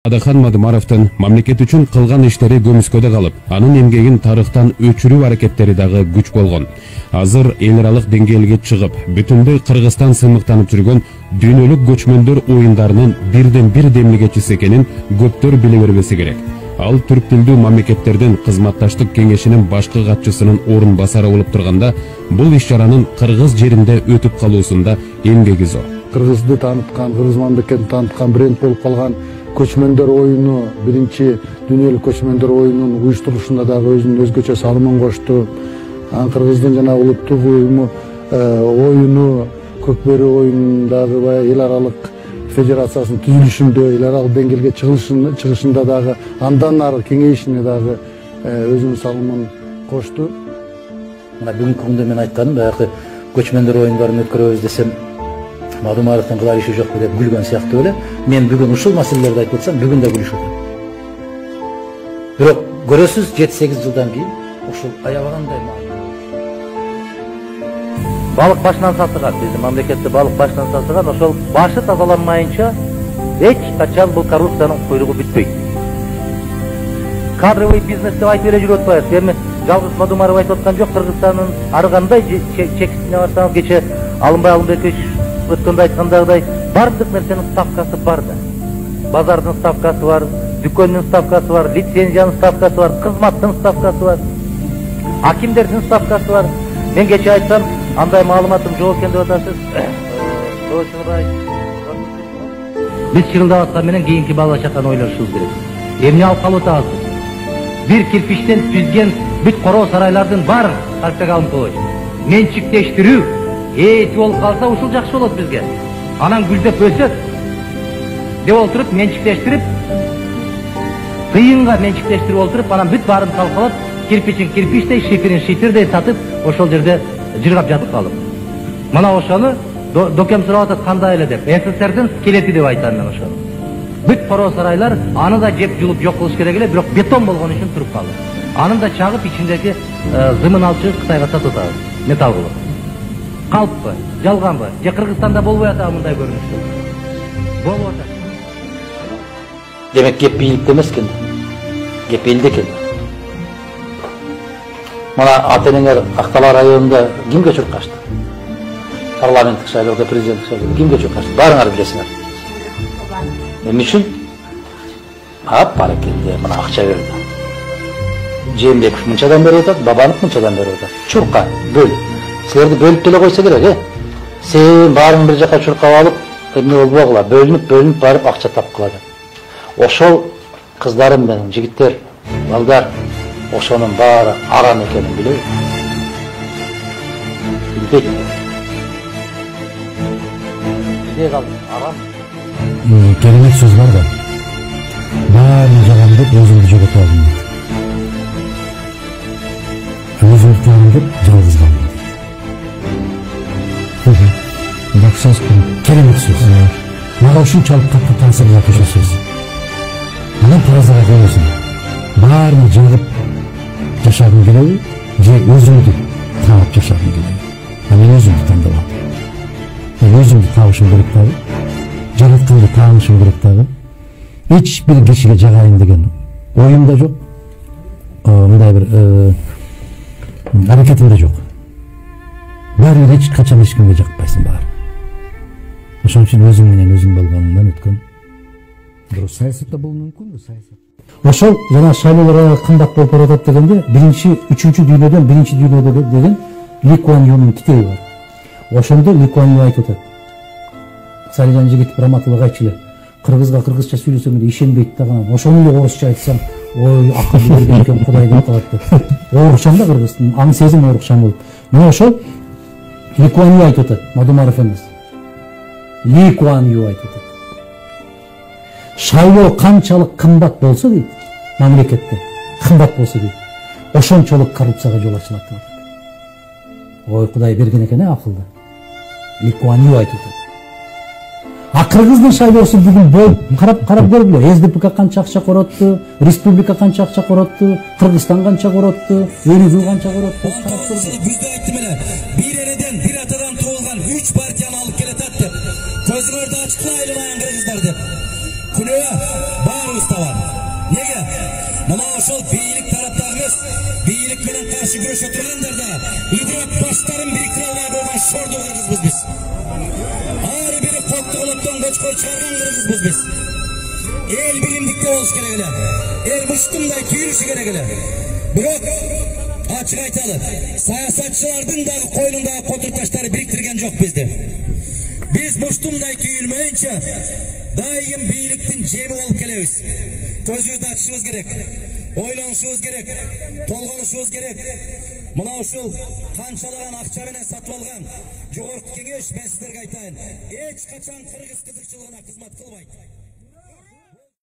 Адахан Мадумаровдун мамлекет үчүн кылган иштери көмүскөдө калып, анын эмгегин тарыхтан өчүрүү аракеттери дагы күч болгон. Азыр эл аралык деңгээлге чыгып, бүтүндөй Кыргызстан сыймыктанып жүргөн дүйнөлүк көчмөндөр оюндарынын бирден бир демилгечиси экенин көптөр биле бербеси керек. Ал түрк тилдүү мамлекеттердин кызматташтык кеңешинин башкы катчысынын орун басары болуп турганда, бул иш-чаранын кыргыз жеринде өтүп калуусунда эмгеги зор. Кыргызды таныткан, кыргыз мамлекетин таныткан бренд болуп калган көчмөндөр оюну, биринчи дүйнөлүк көчмөндөр оюнунун уюштурушунда дагы өзүнүн өзгөчө салымын кошту. Кыргыздын жана улуттук оюну, Көкбөрү оюнундагы баягы эл аралык федерациясынын түзүлүшүндө, эл аралык деңгээлге чыгышында дагы андан ары кеңейишине дагы өзүнүн салымын кошту. Мына бүгүнкү күндө мен айтканым, баягы көчмөндөр оюндарын өткөрөбүз десем, Мадумаровдун кылар иши жокпу деп күлгөн сыяктуу эле. Мен бүгүн ушул маселелерди айтып атсам, бүгүн да күлүшүп атам. Бирок көрөсүз 7-8 жылдан кийин ушул аябагандай балык башынан сатылган, биздин мамлекетте балык башынан сатылган, ошол башы тазаланмайынча эч качан бул коррупциянын куйругу бүтпөйт. Кадровый бизнес деп айтып эле жүрүп атпайбыз. Эми жалгыз Мадумаров айтып аткан жок, Кыргызстандын ар кандай чексине барсаңыз, кече Алымбек өткөндө айткандагыдай бардык нерсенин ставкасы бар да. Базардын ставкасы бар, дүкөндүн ставкасы бар, лицензиянын ставкасы бар, кызматтын ставкасы бар, акимдердин ставкасы бар. Мен кече айтсам, андай маалыматым жок экен деп атасыз. Биз чырылдап аткан менен кийинки бала чаканы ойлошубуз керек. Эмне алып калып атабыз? Бир кирпичтен түзген бүт короо сарайлардын баарын калпеге алып коебуз. Менчиктештирүү эти болуп калса ушул жакшы болот бизге. Анан гүлдөп өсөт деп олтуруп менчиктештирип, кыйынга менчиктештирип олтуруп, анан бүт баарын талкалап, кирпичин кирпичтей, шифирин шифирдей сатып, ошол жерде жыргап жатып калып. Мына ошону докем сурап атат, кандай эле деп. СССРдин скелети деп айтам мен ошону. Бүт короо сарайлар аны да жеп жулуп жок кылыш керек эле, бирок бетон болгон үчүн туруп калды. Аны да чагып ичиндеги зымын алып чыгып Кытайга сатып атабыз. Металл кылып. Калппы, жалганбы? Же Кыргызстанда болбой атабы мындай көрүнүштөр? Болуп атат. Демек кеп бийликте эмес экен. Кеп элде экен. Мына ата-энеңер Актала районунда кимге чуркашты? Парламенттик шайлоодо, президенттик шайлоодо кимге чуркашты? Баарыңар билесиңер. Эмне үчүн? Баракелде, мына акча берди. Жээнбеков мынчадан берип атат, Бабанов мынчадан берип атат. Чурка, бөл. Силерди бөлүп деле койсо керек, Сен баарың бир жака чуркап алып, эмне болбогула, бөлүнүп барып акча тапкыла. Ошол кыздарым менен, жигиттер, балдар, ошонун баары арам экенин билеби? Билбейт. Бизге калды, арам. Керемет сөз бар да. Баарын жагам деп өзүмдү жоготуп алдым. Өзүмдү жагам деп жалгыз калдым. Бак сөз, керемет сөз. Мага ушунчалык катуу таасир кылат ошол сөз. Анан таразага коесуң. Баарын жагып жашагым келеби, же өзүмдү таап жашагым келеби? Мен өзүмдү тандабам. Мен өзүмдү табышым керек дагы. Жаратканды таанышым керек дагы. Эч бир кишиге жагайын деген оюм да жок. Мындай бир аракетим да жок. Баары эч качан эч кимге жакпайсың баары. Ошон үчүн өзүң менен өзүң болгонуңдан өткөн. Дурус саясатта бул мүмкүнбү, саясат? Ошол жана шайлоолор кымбат болуп баратат дегенде, үчүнчү дүйнөдөн биринчи дүйнөдө деген Ли Куан Юнун китеби бар. Ошондо Ли Куан Ю айтып атат. Салижан жигит Праматовага айтчу эле. Кыргызга кыргызча сүйлөсөң эле ишенбейт дагы. Ошону эле орусча айтсам, ой, акылды берген экен Кудай деп калат деп. Орукчам да кыргыздын, аң сезим орукчам болуп. Мына ошол Ли Куан Ю айтып атат, Мадумаров эмес. Ли Куан Ю айтып атат. Шайлоо канчалык кымбат болсо дейт, мамлекетте кымбат болсо дейт, ошончолук коррупцияга жол ачылат деп атат. Ой, Кудай берген экен акылды. Ли Куан Ю айтып атат. Кыргыздын шайлоосу бүгүн болуп карап көргүлө. СДПК канча акча коротtu, республика канча акча коротtu, Кыргызстан канча коротtu, өлүгү канча коротtu. Карап көргүлө. Бизде айтты менен, бир эледен, бир атадан туылган 3 партияны алып келет деп. Көзүңөрдү ачкылайлы кыргыздар деп. Күнөө баарыбыз ошол бийлик тараптарыбыз бийлик менен каршы күрөшө тургандарда идеят баштарын бириктире албай койгон шорду кыргызбыз биз. Ар бири кокту колоптон көчкө чыгарган кыргызбыз биз. Эл билимдикте болуш керек эле. Эл муштумдай түйүлүшү керек эле. Бирок ачык айталы, саясатчылардын дагы коюнундагы котур таштары бириктирген жок бизди. Биз муштумдай түйүлмөйүнчө дайым бийликтин жеми болуп келебиз. Көзүбүздү ачышыбыз керек, ойлонушубуз керек, толгонушубуз керек. Мына ушул канчалаган акча менен сатып алган жогорку кеңеш мен сиздерге айтайын, эч качан кыргыз кызыкчылыгына кызмат кылбайт.